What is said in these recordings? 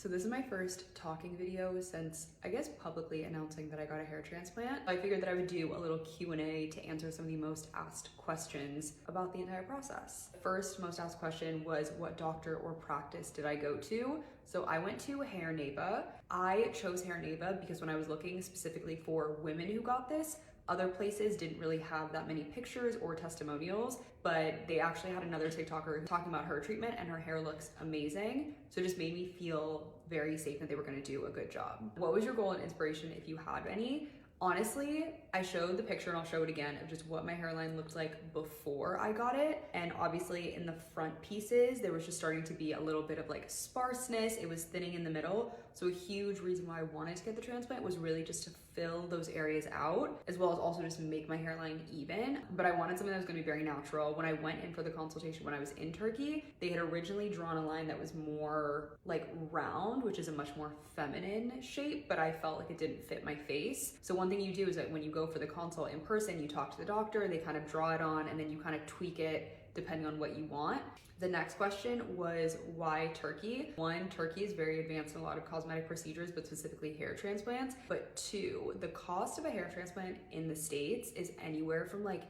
So this is my first talking video since, I guess, publicly announcing that I got a hair transplant. I figured that I would do a little Q&A to answer some of the most asked questions about the entire process. The first most asked question was, what doctor or practice did I go to? So I went to Hair Neva. I chose Hair Neva because when I was looking specifically for women who got this, other places didn't really have that many pictures or testimonials, but they actually had another TikToker talking about her treatment and her hair looks amazing. So it just made me feel very safe that they were gonna do a good job. What was your goal and inspiration if you had any? Honestly, I showed the picture and I'll show it again of just what my hairline looked like before I got it. And obviously in the front pieces, there was just starting to be a little bit of like sparseness. It was thinning in the middle. So a huge reason why I wanted to get the transplant was really just to fill those areas out, as well as also just make my hairline even. But I wanted something that was gonna be very natural. When I went in for the consultation when I was in Turkey, they had originally drawn a line that was more like round, which is a much more feminine shape, but I felt like it didn't fit my face. So one thing you do is that when you go for the consult in person, you talk to the doctor, they kind of draw it on, and then you kind of tweak it depending on what you want. The next question was, why Turkey? One, Turkey is very advanced in a lot of cosmetic procedures, but specifically hair transplants. But two, the cost of a hair transplant in the States is anywhere from like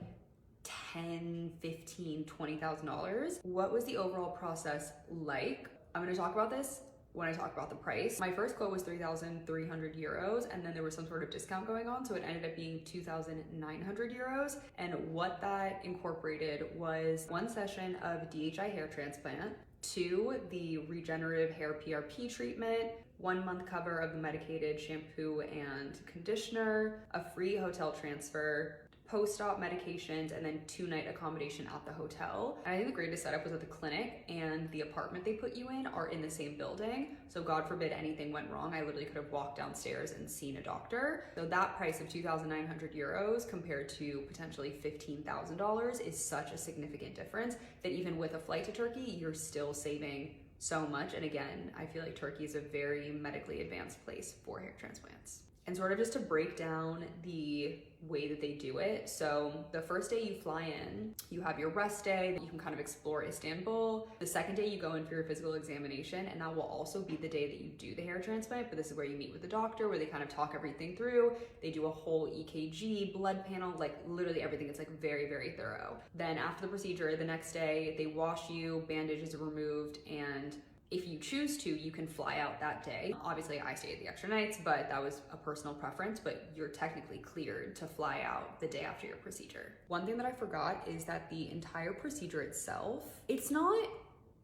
$10, $15, $20,000. What was the overall process like? I'm gonna talk about this when I talk about the price. My first quote was 3,300 euros, and then there was some sort of discount going on, so it ended up being 2,900 euros. And what that incorporated was 1 session of DHI hair transplant, 2, the regenerative hair PRP treatment, 1 month cover of the medicated shampoo and conditioner, a free hotel transfer, post-op medications, and then 2-night accommodation at the hotel. And I think the greatest setup was that the clinic and the apartment they put you in are in the same building. So God forbid anything went wrong, I literally could have walked downstairs and seen a doctor. So that price of 2,900 euros compared to potentially $15,000 is such a significant difference that even with a flight to Turkey, you're still saving so much. And again, I feel like Turkey is a very medically advanced place for hair transplants. And sort of just to break down the way that they do it. So the first day you fly in, you have your rest day that you can kind of explore Istanbul. The second day you go in for your physical examination, and that will also be the day that you do the hair transplant, but this is where you meet with the doctor, where they kind of talk everything through. They do a whole EKG, blood panel, like literally everything. It's like very, very thorough. Then after the procedure, the next day, they wash you, bandages are removed, and if you choose to, you can fly out that day. Obviously, I stayed the extra nights, but that was a personal preference, but you're technically cleared to fly out the day after your procedure. One thing that I forgot is that the entire procedure itself, it's not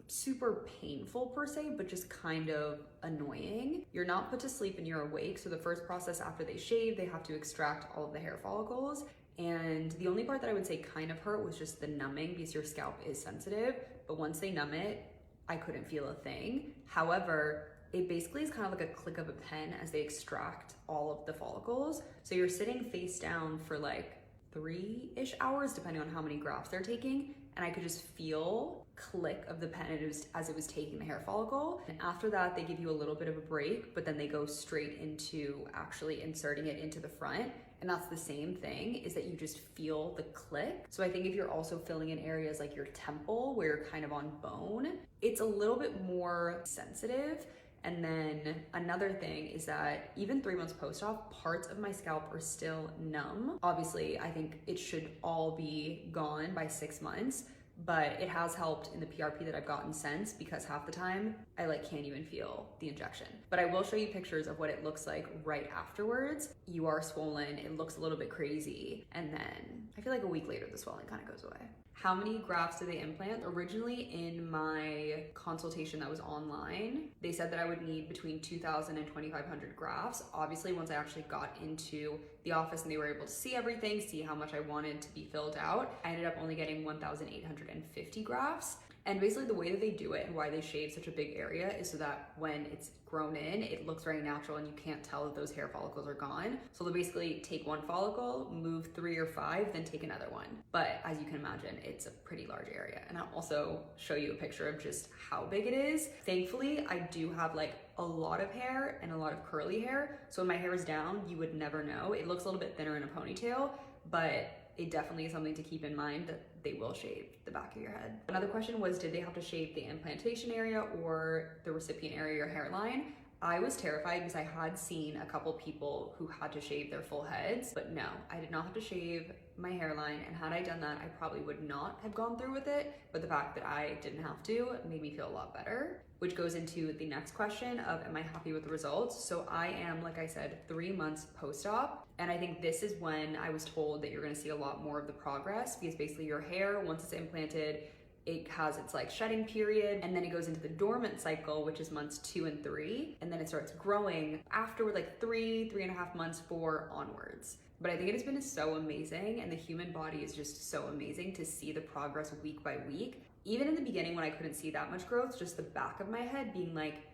super painful per se, but just kind of annoying. You're not put to sleep and you're awake. So the first process after they shave, they have to extract all of the hair follicles. And the only part that I would say kind of hurt was just the numbing because your scalp is sensitive, but once they numb it, I couldn't feel a thing. However, it basically is kind of like a click of a pen as they extract all of the follicles. So you're sitting face down for like 3-ish hours, depending on how many grafts they're taking. And I could just feel click of the pen as it was taking the hair follicle. And after that, they give you a little bit of a break, but then they go straight into actually inserting it into the front. And that's the same thing, is that you just feel the click. So I think if you're also filling in areas like your temple, where you're kind of on bone, it's a little bit more sensitive. And then another thing is that even 3 months post-op, parts of my scalp are still numb. Obviously, I think it should all be gone by 6 months, but it has helped in the PRP that I've gotten since, because half the time I like can't even feel the injection. But I will show you pictures of what it looks like right afterwards. You are swollen, it looks a little bit crazy, and then I feel like a week later the swelling kind of goes away. How many grafts did they implant? Originally in my consultation that was online, they said that I would need between 2,000 and 2,500 grafts. Obviously, once I actually got into the office and they were able to see everything, see how much I wanted to be filled out, I ended up only getting 1,850 grafts. And basically the way that they do it and why they shave such a big area is so that when it's grown in, it looks very natural and you can't tell that those hair follicles are gone. So they'll basically take 1 follicle, move 3 or 5, then take another one. But as you can imagine, it's a pretty large area. And I'll also show you a picture of just how big it is. Thankfully, I do have like a lot of hair and a lot of curly hair. So when my hair is down, you would never know. It looks a little bit thinner in a ponytail, but it definitely is something to keep in mind that they will shave the back of your head. Another question was, did they have to shave the implantation area or the recipient area, your hairline? I was terrified because I had seen a couple people who had to shave their full heads, but no, I did not have to shave my hairline, and had I done that, I probably would not have gone through with it, but the fact that I didn't have to made me feel a lot better, which goes into the next question of, am I happy with the results? So I am, like I said, 3 months post-op, and I think this is when I was told that you're gonna see a lot more of the progress, because basically your hair, once it's implanted, it has its like shedding period, and then it goes into the dormant cycle, which is months 2 and 3, and then it starts growing after like 3.5 months, 4 onwards. But I think it has been so amazing, and the human body is just so amazing to see the progress week by week. Even in the beginning when I couldn't see that much growth, just the back of my head being like,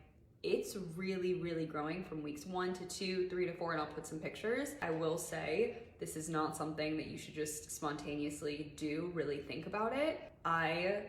it's really, really growing from weeks 1 to 2, 3 to 4, and I'll put some pictures. I will say, this is not something that you should just spontaneously do, really think about it. I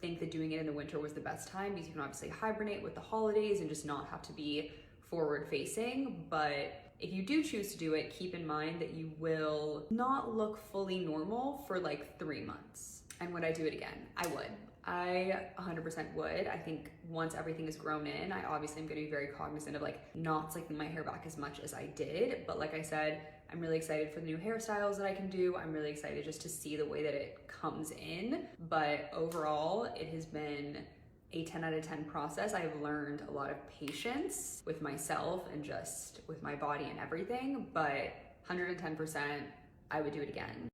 think that doing it in the winter was the best time because you can obviously hibernate with the holidays and just not have to be forward facing. But if you do choose to do it, keep in mind that you will not look fully normal for like 3 months. And would I do it again? I would. I 100% would. I think once everything is grown in, I obviously am going to be very cognizant of like not slicking my hair back as much as I did. But like I said, I'm really excited for the new hairstyles that I can do. I'm really excited just to see the way that it comes in. But overall, it has been a 10 out of 10 process. I have learned a lot of patience with myself and just with my body and everything, but 110%, I would do it again.